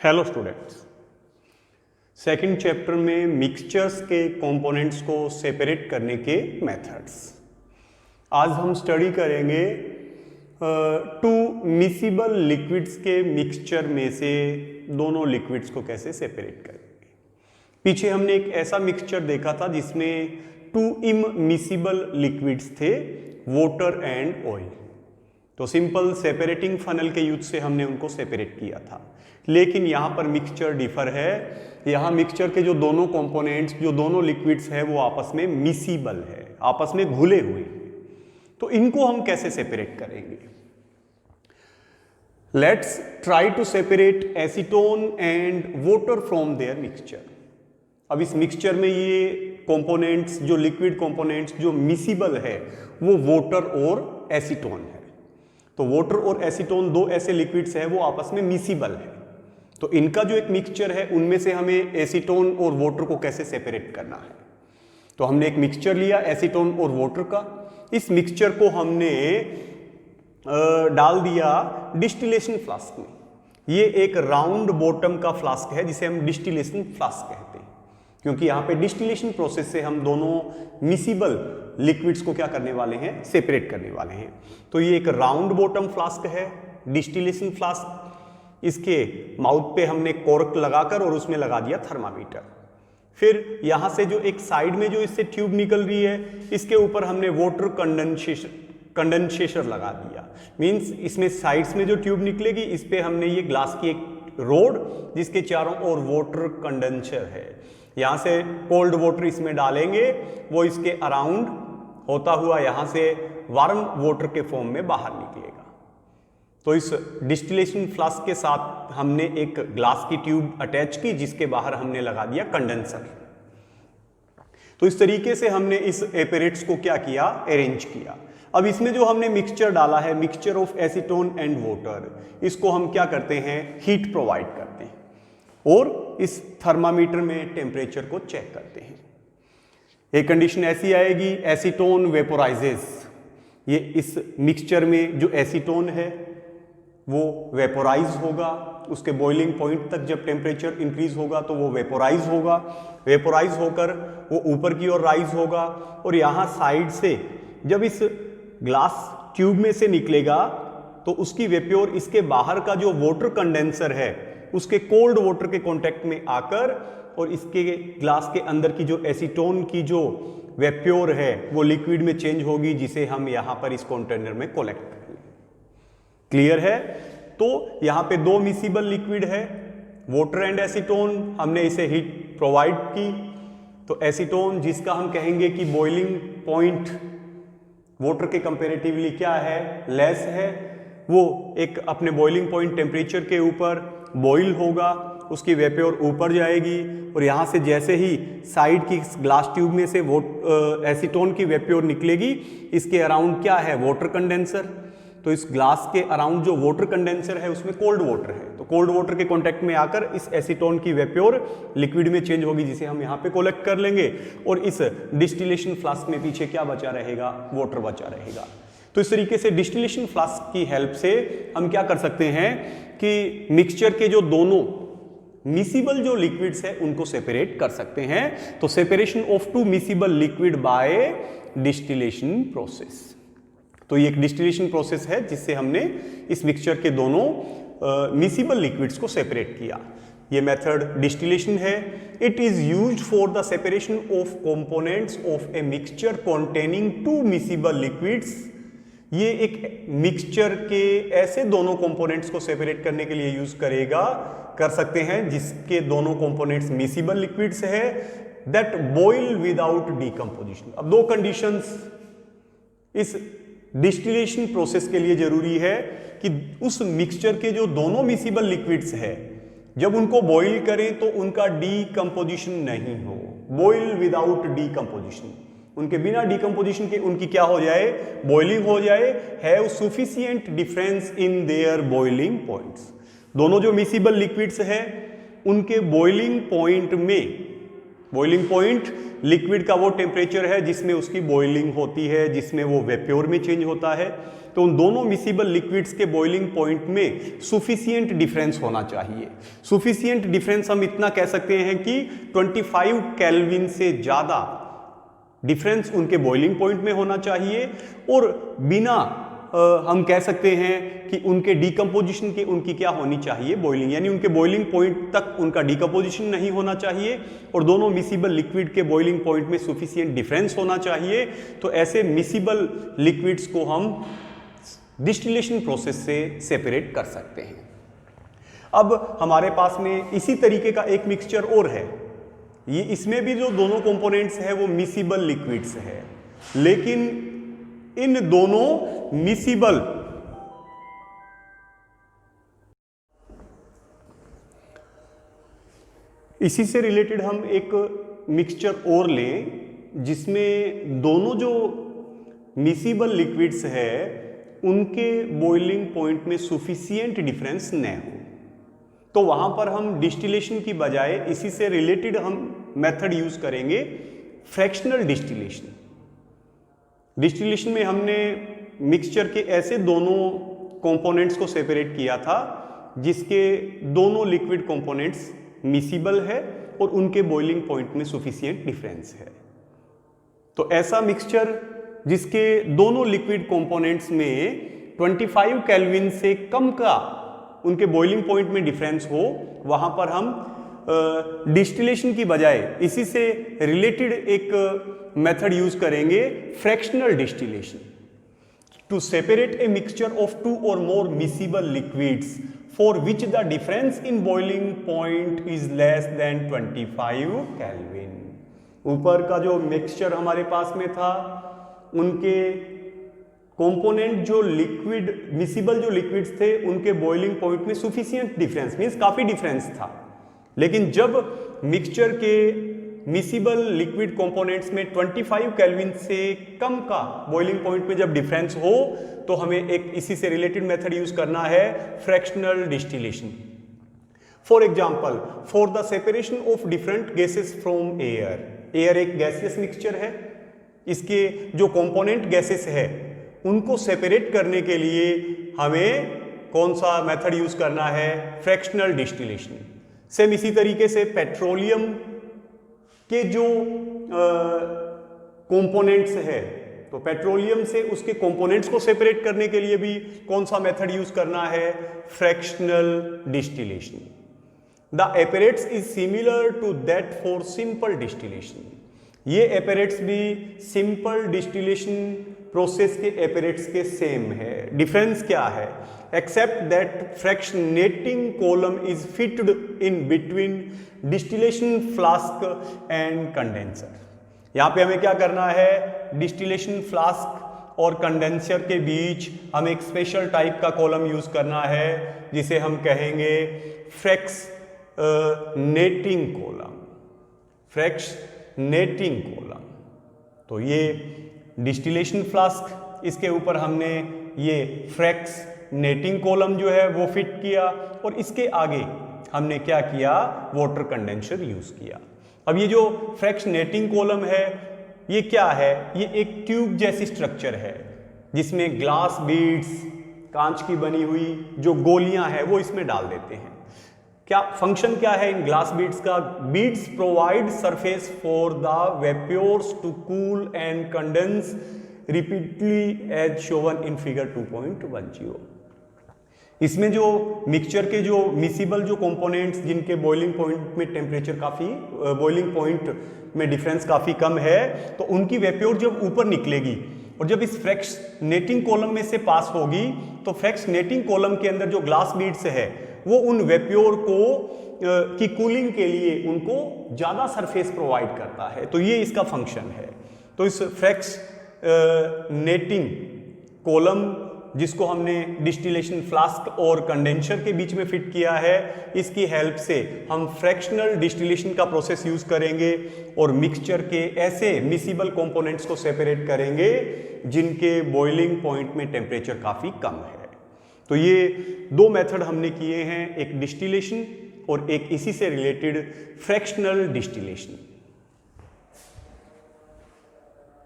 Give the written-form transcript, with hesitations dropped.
Hello students, second chapter में mixtures के components को सेपरेट करने के मेथड्स। आज हम स्टडी करेंगे टू मिसिबल लिक्विड्स के मिक्सचर में से दोनों लिक्विड्स को कैसे सेपरेट करेंगे। पीछे हमने एक ऐसा मिक्सचर देखा था जिसमें टू इममिसिबल लिक्विड्स थे, वाटर एंड ऑयल। तो सिंपल सेपरेटिंग फनल के यूज से हमने उनको सेपरेट किया था, लेकिन यहां पर मिक्सचर डिफर है। यहां मिक्सचर के जो दोनों कंपोनेंट्स, जो दोनों लिक्विड्स है, वो आपस में मिसिबल है, आपस में घुले हुए हैं। तो इनको हम कैसे सेपरेट करेंगे? Let's try to separate acetone and water from their mixture. अब इस मिक्सचर में ये कंपोनेंट्स, जो लिक्विड कंपोनेंट्स जो मिसिबल है, वो वाटर और एसीटोन है। तो वाटर और एसीटोन दो ऐसे लिक्विड्स हैं, वो आपस में मिसिबल है। तो इनका जो एक मिक्सचर है, उनमें से हमें एसीटोन और वाटर को कैसे सेपरेट करना है। तो हमने एक मिक्सचर लिया एसीटोन और वाटर का। इस मिक्सचर को हमने डाल दिया डिस्टिलेशन फ्लास्क में। ये एक राउंड बॉटम का फ्लास्क है जिसे हम डिस्टिलेशन फ्लास्क कहते हैं, क्योंकि यहाँ पे डिस्टिलेशन प्रोसेस से हम दोनों मिसिबल लिक्विड्स को क्या करने वाले हैं, सेपरेट करने वाले हैं। तो ये एक राउंड बॉटम फ्लास्क है, डिस्टिलेशन फ्लास्क। इसके माउथ पे हमने कॉर्क लगाकर और उसमें लगा दिया थर्मामीटर। फिर यहां से जो एक साइड में जो इससे ट्यूब निकल रही है, इसके ऊपर हमने वाटर कंडेंसेशन लगा दिया। मींस इसमें साइड्स में जो ट्यूब निकलेगी, इस पे हमने ये ग्लास की एक रोड जिसके चारों ओर वाटर कंडेंसर है। यहां से कोल्ड वाटर इसमें डालेंगे, वो इसके अराउंड होता हुआ यहां से वार्म वाटर के फॉर्म में बाहर निकलेगा। तो इस डिस्टिलेशन फ्लास्क के साथ हमने एक ग्लास की ट्यूब अटैच की, जिसके बाहर हमने लगा दिया कंडेंसर। तो इस तरीके से हमने इस एपरेट्स को क्या किया, अरेंज किया। अब इसमें जो हमने मिक्सचर डाला है, mixture of acetone and water, इसको हम क्या करते हैं, हीट प्रोवाइड करते हैं और इस थर्मामीटर में टेम्परेचर को चेक करते हैं। एक कंडीशन ऐसी आएगी, एसीटोन वेपोराइजेस। ये इस मिक्सचर में जो एसीटोन है वो वेपोराइज होगा। उसके बॉइलिंग पॉइंट तक जब टेम्परेचर इंक्रीज होगा तो वो वेपोराइज होगा। वेपोराइज होकर वो ऊपर की ओर राइज होगा और यहाँ साइड से जब इस ग्लास ट्यूब में से निकलेगा तो उसकी वेप्योर इसके बाहर का जो वाटर कंडेंसर है, उसके कोल्ड वाटर के कांटेक्ट में आकर और इसके ग्लास के अंदर की जो एसीटोन की जो वेप्योर है, वो लिक्विड में चेंज होगी, जिसे हम यहाँ पर इस कंटेनर में कलेक्ट करेंगे। क्लियर है? तो यहाँ पे दो मिसिबल लिक्विड है, वाटर एंड एसीटोन। हमने इसे हीट प्रोवाइड की। तो एसीटोन, जिसका हम कहेंगे कि बॉइलिंग पॉइंट वाटर के कंपेरेटिवली क्या है, लेस है, वो एक अपने बॉइलिंग पॉइंट टेम्परेचर के ऊपर बॉइल होगा, उसकी वेप्योर ऊपर जाएगी और यहाँ से जैसे ही साइड की ग्लास ट्यूब में से वो एसीटोन की वेप्योर निकलेगी, इसके अराउंड क्या है, वाटर कंडेंसर। तो इस ग्लास के अराउंड जो वाटर कंडेंसर है, उसमें कोल्ड वाटर है। तो कोल्ड वाटर के कांटेक्ट में आकर इस एसीटोन की वेप्योर लिक्विड में चेंज होगी, जिसे हम यहाँ पे कलेक्ट कर लेंगे और इस डिस्टिलेशन फ्लास्क में पीछे क्या बचा रहेगा, वाटर बचा रहेगा। तो इस तरीके से डिस्टिलेशन फ्लास्क की हेल्प से हम क्या कर सकते हैं कि मिक्सचर के जो दोनों मिसिबल जो लिक्विड्स है उनको सेपरेट कर सकते हैं। तो separation of two miscible liquid bye distillation process. तो ये एक डिस्टिलेशन प्रोसेस है जिससे हमने इस मिक्सचर के दोनों मिसिबल लिक्विड्स को सेपरेट किया। ये मेथड डिस्टिलेशन है। It is used for the separation of components of a mixture containing two miscible liquids. ये एक मिक्सचर के ऐसे दोनों कंपोनेंट्स को सेपरेट करने के लिए यूज कर सकते हैं जिसके दोनों कंपोनेंट्स मिसिबल लिक्विड्स है, दैट बॉइल विदाउट डीकंपोजिशन। अब दो कंडीशंस इस डिस्टिलेशन प्रोसेस के लिए जरूरी है कि उस मिक्सचर के जो दोनों मिसिबल लिक्विड्स है, जब उनको बॉइल करें तो उनका डीकंपोजिशन नहीं हो। बॉइल विदाउट डीकंपोजिशन, उनके बिना डीकंपोजिशन के उनकी क्या हो जाए, बॉइलिंग हो जाए। Have sufficient difference in their boiling points. दोनों जो मिसिबल लिक्विड्स है, उनके बॉइलिंग पॉइंट में बॉइलिंग पॉइंट लिक्विड का वो टेम्परेचर है जिसमें उसकी बॉइलिंग होती है, जिसमें वो वेप्योर में चेंज होता है। तो उन दोनों मिसिबल लिक्विड्स के बॉइलिंग पॉइंट में सुफिशियंट डिफरेंस होना चाहिए। सुफिशियंट डिफरेंस हम इतना कह सकते हैं कि 25 केल्विन से ज़्यादा डिफरेंस उनके बॉइलिंग पॉइंट में होना चाहिए, और बिना हम कह सकते हैं कि उनके डिकम्पोजिशन की उनकी क्या होनी चाहिए, बॉइलिंग, यानी उनके बॉइलिंग पॉइंट तक उनका डिकम्पोजिशन नहीं होना चाहिए, और दोनों मिसिबल लिक्विड के बॉइलिंग पॉइंट में सुफिशिएंट डिफरेंस होना चाहिए। तो ऐसे मिसिबल लिक्विड्स को हम डिस्टिलेशन प्रोसेस से सेपरेट कर सकते हैं। अब हमारे पास में इसी तरीके का एक मिक्सचर और है, ये इसमें भी जो दोनों कंपोनेंट्स है वो मिसिबल लिक्विड्स है, लेकिन इन दोनों मिसिबल इसी से रिलेटेड हम एक मिक्सचर और लें जिसमें दोनों जो मिसिबल लिक्विड्स है उनके बॉइलिंग पॉइंट में सुफिशिएंट डिफरेंस न हो। तो वहां पर हम डिस्टिलेशन की बजाय इसी से रिलेटेड हम मेथड यूज करेंगे फ्रैक्शनल डिस्टिलेशन। डिस्टिलेशन में हमने मिक्सचर के ऐसे दोनों कंपोनेंट्स को सेपरेट किया था जिसके दोनों लिक्विड कंपोनेंट्स मिसिबल है और उनके बॉइलिंग पॉइंट में सुफिशिएंट डिफरेंस है। तो ऐसा मिक्सचर जिसके दोनों लिक्विड कंपोनेंट्स में 25 केल्विन से कम का उनके बॉइलिंग पॉइंट में डिफरेंस हो, वहां पर हम डिस्टिलेशन की बजाय इसी से रिलेटेड एक मेथड यूज करेंगे fractional distillation. To separate a mixture of 2 or more miscible liquids for which the difference in boiling point is less than 25 Kelvin। ऊपर का जो मिक्सचर हमारे पास में था उनके कंपोनेंट जो लिक्विड मिसिबल जो लिक्विड्स थे उनके बॉइलिंग पॉइंट में सुफिशिएंट डिफरेंस मींस काफी डिफरेंस था, लेकिन जब मिक्सचर के मिसिबल लिक्विड कंपोनेंट्स में 25 केल्विन से कम का बॉइलिंग पॉइंट में जब डिफरेंस हो तो हमें एक इसी से रिलेटेड मेथड यूज करना है fractional distillation. For example, for the separation of different gases from air, air एक गैसियस मिक्सचर है, इसके जो कंपोनेंट गैसेस है उनको सेपरेट करने के लिए हमें कौन सा मेथड यूज करना है, फ्रैक्शनल डिस्टिलेशन। सेम इसी तरीके से पेट्रोलियम के जो कंपोनेंट्स है तो पेट्रोलियम से उसके कंपोनेंट्स को सेपरेट करने के लिए भी कौन सा मेथड यूज करना है, fractional distillation. The apparatus is similar to that for simple distillation. ये एपरेट्स भी सिंपल डिस्टिलेशन प्रोसेस के एपरेट्स के सेम है। डिफरेंस क्या है, except that fractionating column is fitted in between distillation flask and condenser. यहाँ पे हमें क्या करना है, डिस्टिलेशन फ्लास्क और कंडेंसर के बीच हम एक स्पेशल टाइप का कॉलम यूज करना है जिसे हम कहेंगे फ्रैक्शनेटिंग कॉलम, फ्रैक्शनेटिंग कॉलम। तो ये डिस्टिलेशन फ्लास्क, इसके ऊपर हमने ये फ्रैक्शनेटिंग कॉलम जो है वो फिट किया और इसके आगे हमने क्या किया, वाटर कंडेंसर यूज किया। अब ये जो फ्रैक्शनेटिंग कॉलम है ये क्या है, ये एक ट्यूब जैसी स्ट्रक्चर है जिसमें ग्लास बीड्स, कांच की बनी हुई जो गोलियां हैं वो इसमें डाल देते हैं। क्या फंक्शन क्या है इन ग्लास बीड्स का, beads provide surface for the vapours to cool and condense repeatedly as shown in figure 2.10। इसमें जो मिक्सचर के जो मिसिबल जो कंपोनेंट्स जिनके बॉइलिंग पॉइंट में टेम्परेचर काफ़ी बॉइलिंग पॉइंट में डिफरेंस काफ़ी कम है तो उनकी वेप्योर जब ऊपर निकलेगी और जब इस फ्रैक्शनेटिंग कॉलम में से पास होगी तो फ्रैक्शनेटिंग कॉलम के अंदर जो ग्लास बीड्स है वो उन वेप्योर को की कूलिंग के लिए उनको ज़्यादा सरफेस प्रोवाइड करता है। तो ये इसका फंक्शन है। तो इस फ्रैक्शनेटिंग कॉलम जिसको हमने डिस्टिलेशन फ्लास्क और कंडेंसर के बीच में फिट किया है, इसकी हेल्प से हम फ्रैक्शनल डिस्टिलेशन का प्रोसेस यूज करेंगे और मिक्सचर के ऐसे मिसिबल कंपोनेंट्स को सेपरेट करेंगे जिनके बॉइलिंग पॉइंट में टेम्परेचर काफ़ी कम है। तो ये दो मेथड हमने किए हैं, एक डिस्टिलेशन और एक इसी से रिलेटेड फ्रैक्शनल डिस्टिलेशन।